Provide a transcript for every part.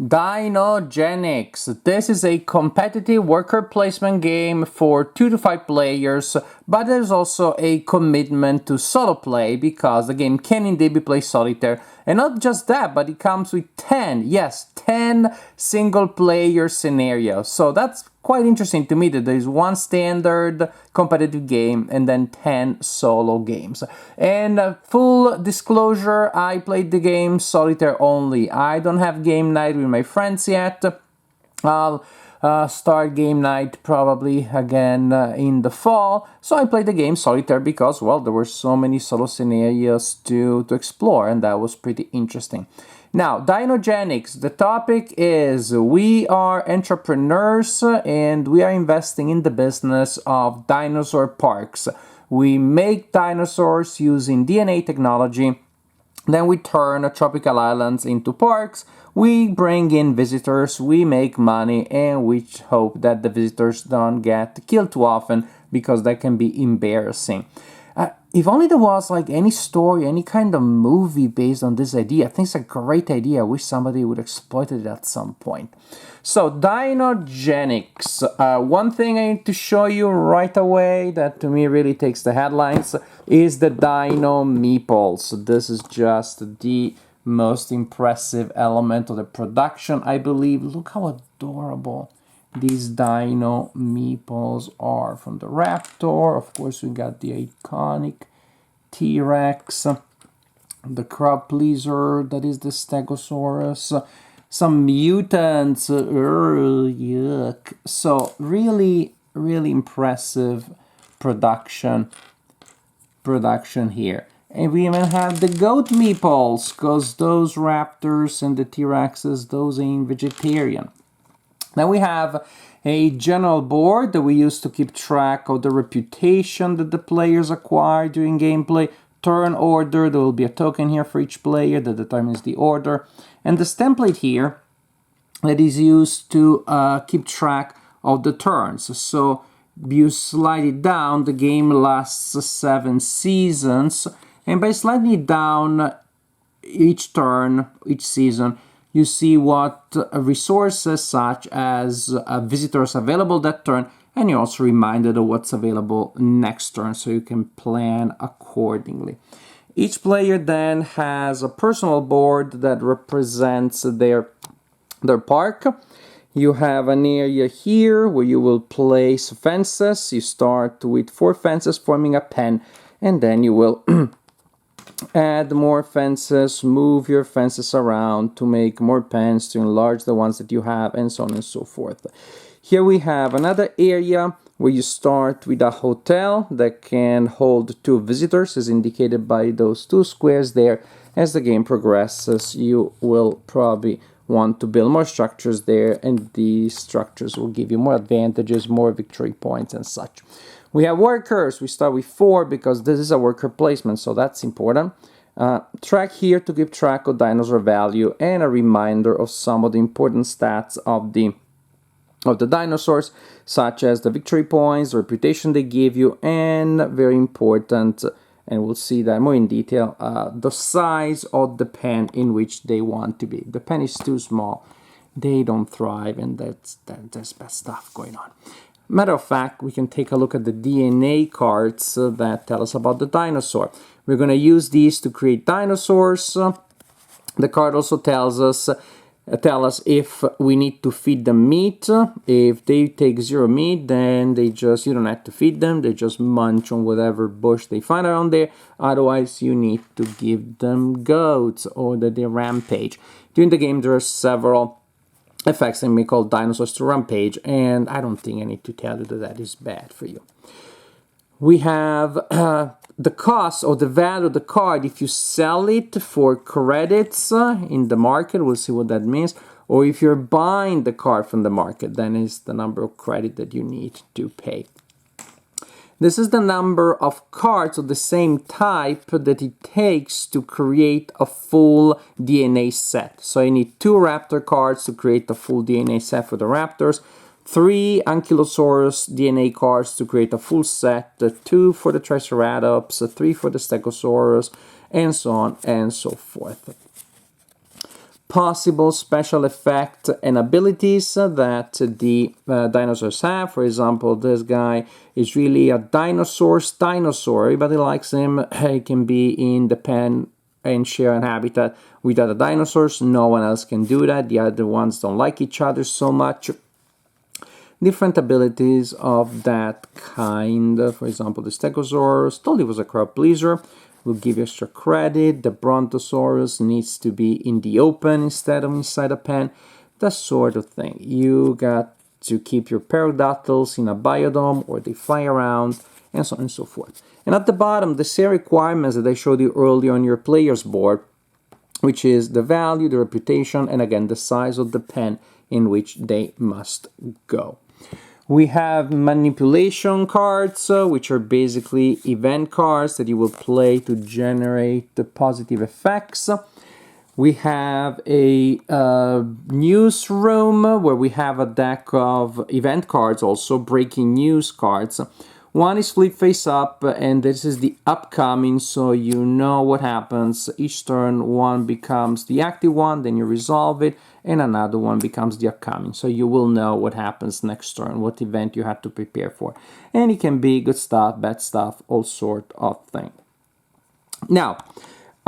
Dinogenics. This is a competitive worker placement game for 2 to 5 players, but there's also a commitment to solo play because the game can indeed be played solitaire. And not just that, but it comes with 10 single player scenarios. So that's quite interesting to me that there is one standard competitive game and then 10 solo games. And full disclosure, I played the game solitaire only. I don't have game night with my friends yet. I'll start game night probably again in the fall. So I played the game solitaire because, well, there were so many solo scenarios to explore, and that was pretty interesting. Now, Dinogenics, the topic is we are entrepreneurs and we are investing in the business of dinosaur parks. We make dinosaurs using DNA technology. Then we turn tropical islands into parks, we bring in visitors, we make money, and we hope that the visitors don't get killed too often because that can be embarrassing. If only there was like any story, any kind of movie based on this idea. I think it's a great idea. I wish somebody would exploit it at some point. So, Dinogenics. One thing I need to show you right away that to me really takes the headlines is the Dino Meeples. This is just the most impressive element of the production, I believe. Look how adorable these Dino Meeples are from the Raptor. Of course, we got the iconic T-Rex, the crowd pleaser, that is the Stegosaurus, some mutants, yuck. So really, really impressive production here. And we even have the goat meeples, because those raptors and the T-Rexes, those ain't vegetarian. Now we have a general board that we use to keep track of the reputation that the players acquire during gameplay. Turn order, there will be a token here for each player that determines the order. And this template here that is used to keep track of the turns. So you slide it down, the game lasts 7 seasons. And by sliding it down each turn, each season, you see what resources such as visitors available that turn, and you're also reminded of what's available next turn so you can plan accordingly. Each player then has a personal board that represents their park. You have an area here where you will place fences. You start with 4 fences forming a pen, and then you will add more fences, move your fences around to make more pens, to enlarge the ones that you have, and so on and so forth. Here we have another area where you start with a hotel that can hold 2 visitors, as indicated by those 2 squares there. As the game progresses, you will probably want to build more structures there, and these structures will give you more advantages, more victory points and such. We have workers. We start with 4 because this is a worker placement, so that's important. Track here to keep track of dinosaur value and a reminder of some of the important stats of the dinosaurs, such as the victory points, the reputation they give you, and very important, and we'll see that more in detail, the size of the pen in which they want to be. The pen is too small, they don't thrive, and there's bad stuff going on. Matter of fact, we can take a look at the DNA cards that tell us about the dinosaur. We're going to use these to create dinosaurs. The card also tells us if we need to feed them meat. If they take 0 meat, then you don't have to feed them. They just munch on whatever bush they find around there. Otherwise, you need to give them goats or they rampage. During the game, there are several effects that may call dinosaurs to rampage, and I don't think I need to tell you that is bad for you. We have the cost or the value of the card if you sell it for credits in the market. We'll see what that means. Or if you're buying the card from the market, then it's the number of credit that you need to pay. This is the number of cards of the same type that it takes to create a full DNA set. So you need 2 raptor cards to create a full DNA set for the raptors, 3 Ankylosaurus DNA cards to create a full set, 2 for the Triceratops, 3 for the Stegosaurus, and so on and so forth. possible special effect and abilities that the dinosaurs have. For example, this guy is really a dinosaur's dinosaur. Everybody likes him. He can be in the pen and share an habitat with other dinosaurs. No one else can do that. The other ones don't like each other so much. Different abilities of that kind. For example, the Stegosaurus told it was a crowd pleaser. Will give you extra credit. The Brontosaurus needs to be in the open instead of inside a pen. That sort of thing. You got to keep your pterodactyls in a biodome or they fly around, and so on and so forth. And at the bottom, the same requirements that I showed you earlier on your player's board, which is the value, the reputation, and again, the size of the pen in which they must go. We have manipulation cards, which are basically event cards that you will play to generate the positive effects. We have a newsroom where we have a deck of event cards, also breaking news cards. One is flip face up, and this is the upcoming, so you know what happens. Each turn, one becomes the active one, then you resolve it, and another one becomes the upcoming. So you will know what happens next turn, what event you have to prepare for. And it can be good stuff, bad stuff, all sort of thing. Now,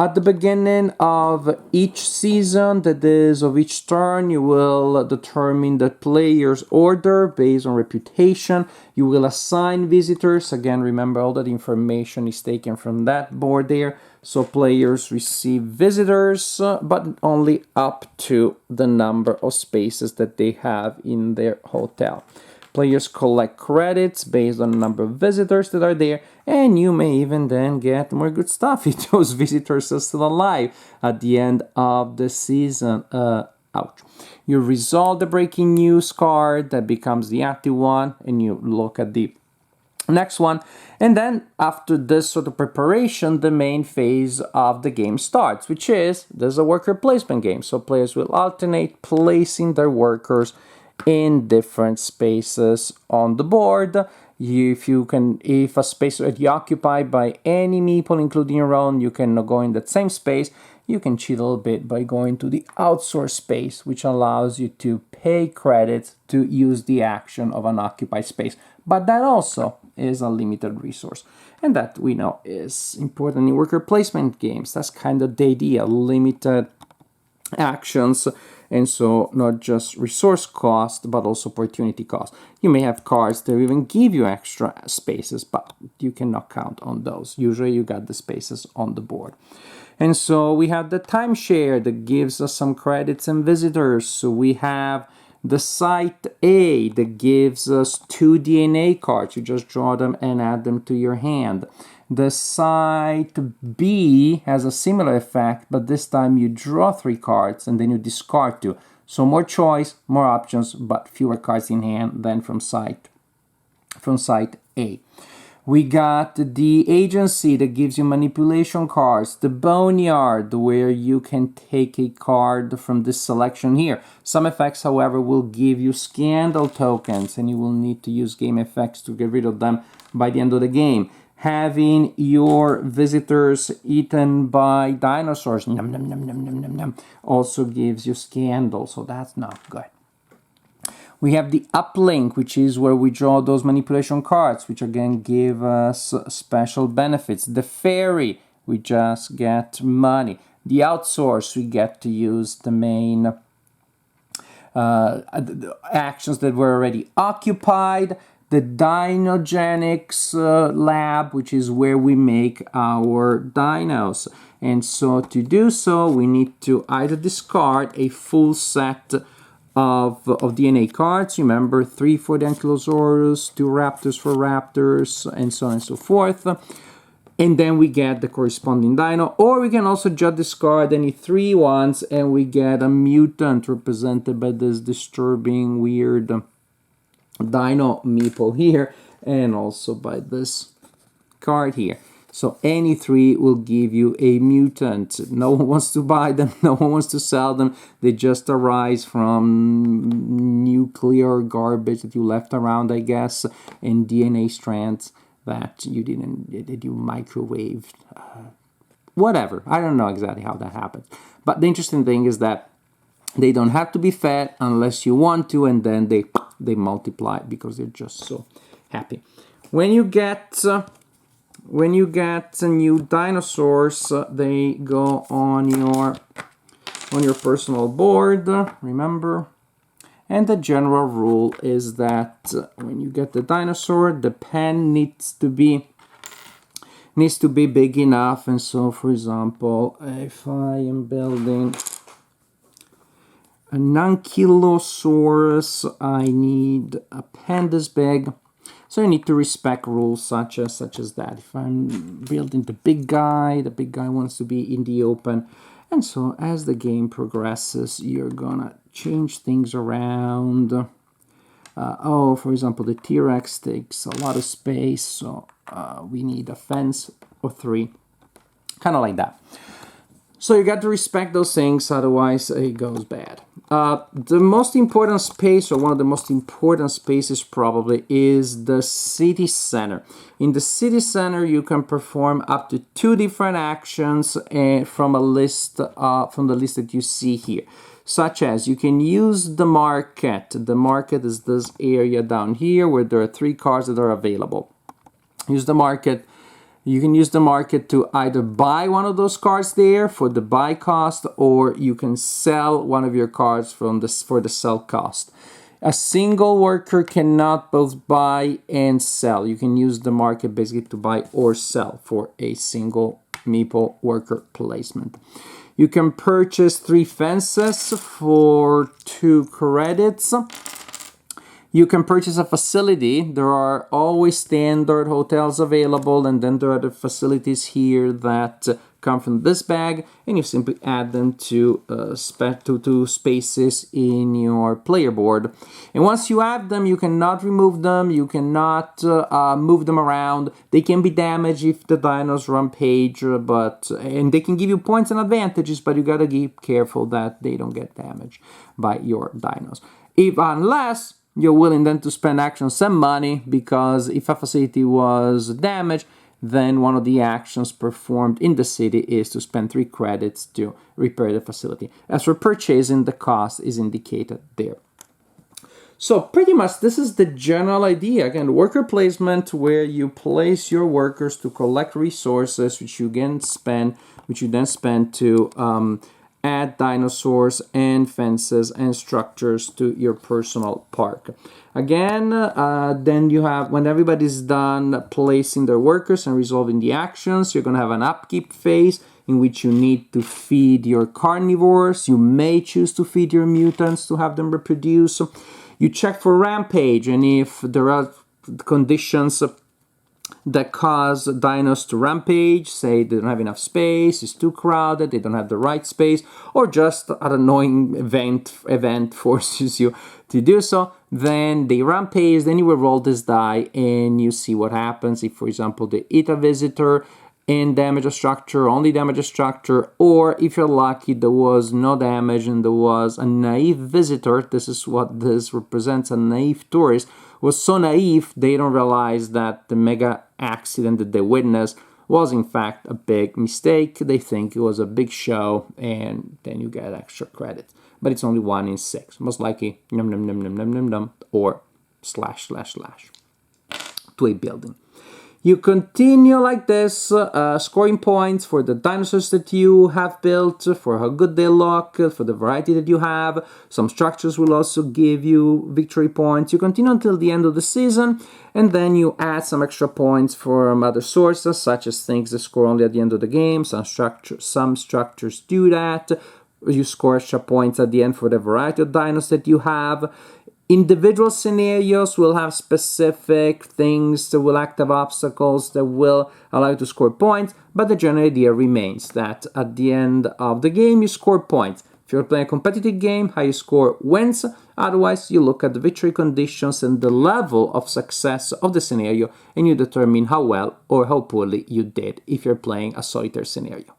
at the beginning of each season, that is, of each turn, you will determine the player's order based on reputation. You will assign visitors. Again, remember all that information is taken from that board there. So players receive visitors, but only up to the number of spaces that they have in their hotel. Players collect credits based on the number of visitors that are there, and you may even then get more good stuff if those visitors are still alive at the end of the season. Ouch. You resolve the breaking news card, that becomes the active one, and you look at the next one. And then after this sort of preparation, the main phase of the game starts, which is, this is a worker placement game. So players will alternate placing their workers in different spaces on the board. If a space is already occupied by any meeple, including your own, you can go in that same space. You can cheat a little bit by going to the outsource space, which allows you to pay credits to use the action of an occupied space. But that also is a limited resource. And that we know is important in worker placement games. That's kind of the idea, limited actions. And so not just resource cost, but also opportunity cost. You may have cards that even give you extra spaces, but you cannot count on those. Usually you got the spaces on the board. And so we have the timeshare that gives us some credits and visitors. So we have the site A that gives us 2 DNA cards. You just draw them and add them to your hand. The site B has a similar effect, but this time you draw 3 cards and then you discard 2. So more choice, more options, but fewer cards in hand than from site A. We got the agency that gives you manipulation cards, the boneyard where you can take a card from this selection here. Some effects, however, will give you scandal tokens and you will need to use game effects to get rid of them by the end of the game. Having your visitors eaten by dinosaurs nom, nom, nom, nom, nom, nom, nom, also gives you scandal, so that's not good. We have the uplink, which is where we draw those manipulation cards, which again give us special benefits. The ferry, we just get money. The outsource, we get to use the main actions that were already occupied. The Dinogenics lab, which is where we make our dinos. And so to do so, we need to either discard a full set of DNA cards. Remember, 3 for the Ankylosaurus, 2 raptors for raptors, and so on and so forth. And then we get the corresponding dino. Or we can also just discard any 3 ones and we get a mutant represented by this disturbing, weird dino meeple here, and also by this card here. So any 3 will give you a mutant. No one wants to buy them, no one wants to sell them. They just arise from nuclear garbage that you left around, I guess, and DNA strands that you microwaved. Whatever, I don't know exactly how that happens. But the interesting thing is that They don't have to be fed unless you want to, and then they multiply because they're just so happy. When you get new dinosaurs, they go on your personal board. Remember. And the general rule is that when you get the dinosaur, the pen needs to be big enough. And so, for example, if I am building an Ankylosaurus, I need a pen this big. So you need to respect rules such as that. If I'm building the big guy wants to be in the open. And so as the game progresses, you're gonna change things around. For example, the T-Rex takes a lot of space, so we need a fence or 3, kind of like that. So you got to respect those things, otherwise it goes bad. The most important space, or one of the most important spaces probably, is the city center. In the city center, you can perform up to 2 different actions from the list that you see here. Such as, you can use the market. The market is this area down here where there are 3 cards that are available. Use the market. You can use the market to either buy one of those cards there for the buy cost, or you can sell one of your cards for the sell cost. A single worker cannot both buy and sell. You can use the market basically to buy or sell for a single meeple worker placement. You can purchase 3 fences for 2 credits. You can purchase a facility. There are always standard hotels available, and then there are the facilities here that come from this bag, and you simply add them to spaces in your player board. And once you add them, you cannot remove them, you cannot move them around. They can be damaged if the dinos rampage, and they can give you points and advantages, but you gotta be careful that they don't get damaged by your dinos. Unless you're willing then to spend actually some money, because if a facility was damaged, then one of the actions performed in the city is to spend 3 credits to repair the facility. As for purchasing, the cost is indicated there. So pretty much this is the general idea. Again, worker placement, where you place your workers to collect resources, which you then spend to add dinosaurs and fences and structures to your personal park. Again, then you have, when everybody's done placing their workers and resolving the actions, you're going to have an upkeep phase in which you need to feed your carnivores. You may choose to feed your mutants to have them reproduce. You check for rampage, and if there are conditions that cause dinos to rampage, say they don't have enough space, it's too crowded, they don't have the right space, or just an annoying event forces you to do so, then they rampage. Then you will roll this die and you see what happens. If, for example, they eat a visitor and damage a structure, only damage a structure, or if you're lucky, there was no damage and there was a naive visitor. This is what this represents. A naive tourist was so naive they don't realize that the mega accident that they witnessed was in fact a big mistake. They think it was a big show, and then you get extra credit. But it's only 1 in 6. Most likely num num num num num num num, or slash to a building. You continue like this, scoring points for the dinosaurs that you have built, for how good they look, for the variety that you have. Some structures will also give you victory points. You continue until the end of the season, and then you add some extra points from other sources, such as things that score only at the end of the game. Some structures do that. You score extra points at the end for the variety of dinos that you have. Individual scenarios will have specific things that will active obstacles that will allow you to score points, but the general idea remains that at the end of the game you score points. If you're playing a competitive game, how you score wins. Otherwise, you look at the victory conditions and the level of success of the scenario, and you determine how well or how poorly you did if you're playing a solitaire scenario.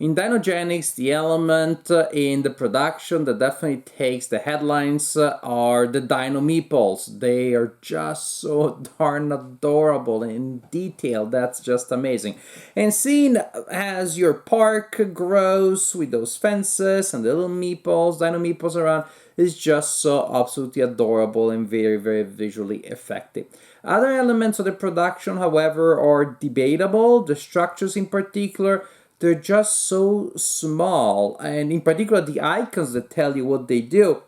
In Dinogenics, the element in the production that definitely takes the headlines are the Dino Meeples. They are just so darn adorable in detail. That's just amazing. And seeing as your park grows with those fences and the little meeples, Dino Meeples around, is just so absolutely adorable and very, very visually effective. Other elements of the production, however, are debatable. The structures in particular, they're just so small, and in particular the icons that tell you what they do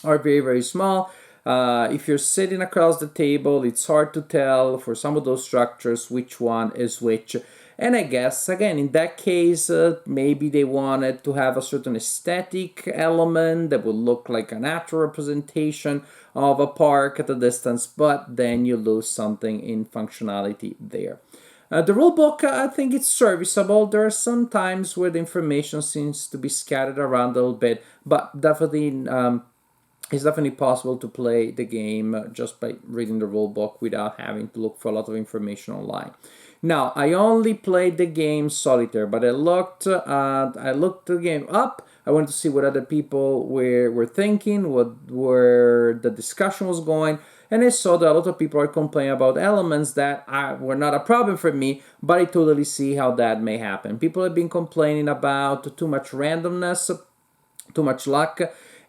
are very, very small. If you're sitting across the table, it's hard to tell for some of those structures which one is which. And I guess, again, in that case, maybe they wanted to have a certain aesthetic element that would look like a natural representation of a park at a distance, but then you lose something in functionality there. The rulebook, I think it's serviceable. There are some times where the information seems to be scattered around a little bit, but definitely it's definitely possible to play the game just by reading the rulebook without having to look for a lot of information online. Now, I only played the game solitaire, but I looked the game up. I wanted to see what other people were thinking, where the discussion was going, and I saw that a lot of people are complaining about elements that were not a problem for me, but I totally see how that may happen. People have been complaining about too much randomness, too much luck,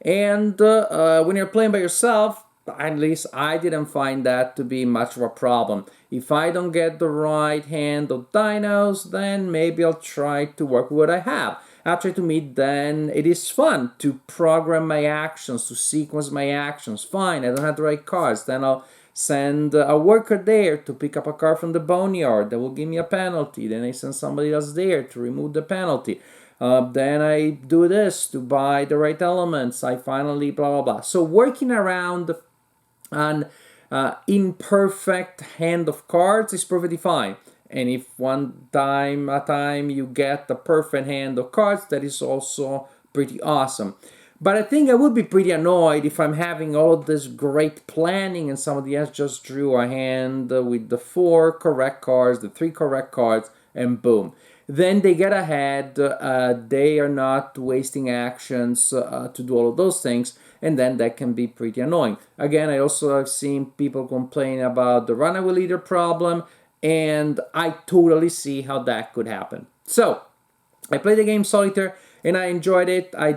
and when you're playing by yourself, at least I didn't find that to be much of a problem. If I don't get the right hand of dinos, then maybe I'll try to work with what I have. Actually, to me, then it is fun to program my actions, to sequence my actions. Fine, I don't have the right cards. Then I'll send a worker there to pick up a card from the boneyard that will give me a penalty. Then I send somebody else there to remove the penalty. Then I do this to buy the right elements. I finally blah blah blah. So working around an imperfect hand of cards is perfectly fine. And if one time you get the perfect hand of cards, that is also pretty awesome. But I think I would be pretty annoyed if I'm having all of this great planning and somebody else just drew a hand with the 4 correct cards, the 3 correct cards, and boom. Then they get ahead, they are not wasting actions to do all of those things, and then that can be pretty annoying. Again, I also have seen people complain about the runaway leader problem, and I totally see how that could happen. So, I played the game solitaire and I enjoyed it. I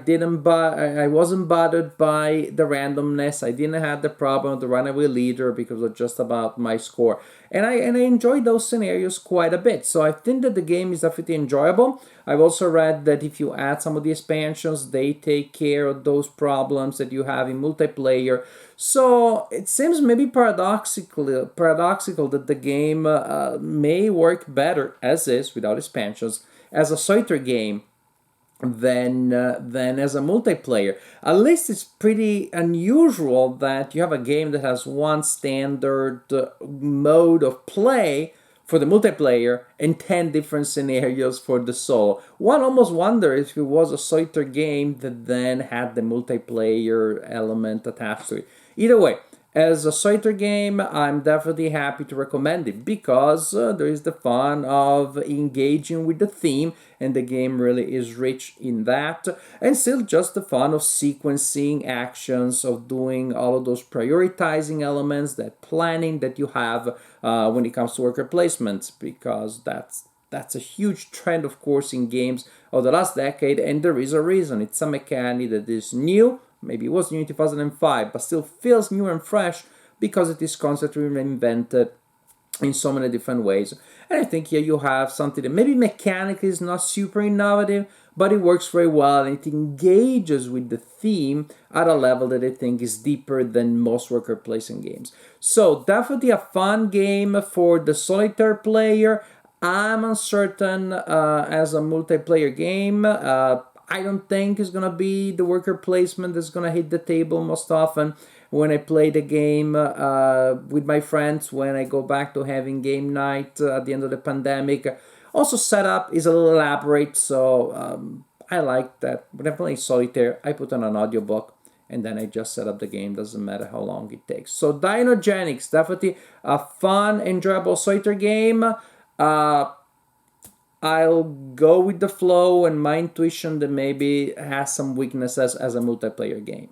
wasn't bothered by the randomness. I didn't have the problem of the runaway leader because of just about my score. And I enjoyed those scenarios quite a bit. So I think that the game is definitely enjoyable. I've also read that if you add some of the expansions, they take care of those problems that you have in multiplayer. So it seems maybe paradoxical that the game may work better as is without expansions as a solitaire game than as a multiplayer. At least it's pretty unusual that you have a game that has one standard mode of play for the multiplayer and 10 different scenarios for the solo. One almost wonders if it was a solitaire game that then had the multiplayer element attached to it. Either way, as a solitaire game, I'm definitely happy to recommend it because there is the fun of engaging with the theme, and the game really is rich in that. And still just the fun of sequencing actions, of doing all of those prioritizing elements, that planning that you have when it comes to worker placements, because that's a huge trend, of course, in games of the last decade, and there is a reason. It's a mechanic that is new. Maybe it was new in 2005, but still feels new and fresh because it is constantly reinvented in so many different ways. And I think here you have something that maybe mechanically is not super innovative, but it works very well and it engages with the theme at a level that I think is deeper than most worker placement games. So definitely a fun game for the solitaire player. I'm uncertain as a multiplayer game. I don't think it's going to be the worker placement that's going to hit the table most often when I play the game with my friends, when I go back to having game night at the end of the pandemic. Also, setup is a little elaborate, so I like that. When I'm playing solitaire, I put on an audiobook and then I just set up the game. Doesn't matter how long it takes. So Dinogenics, definitely a fun, enjoyable solitaire game. I'll go with the flow and my intuition that maybe has some weaknesses as a multiplayer game.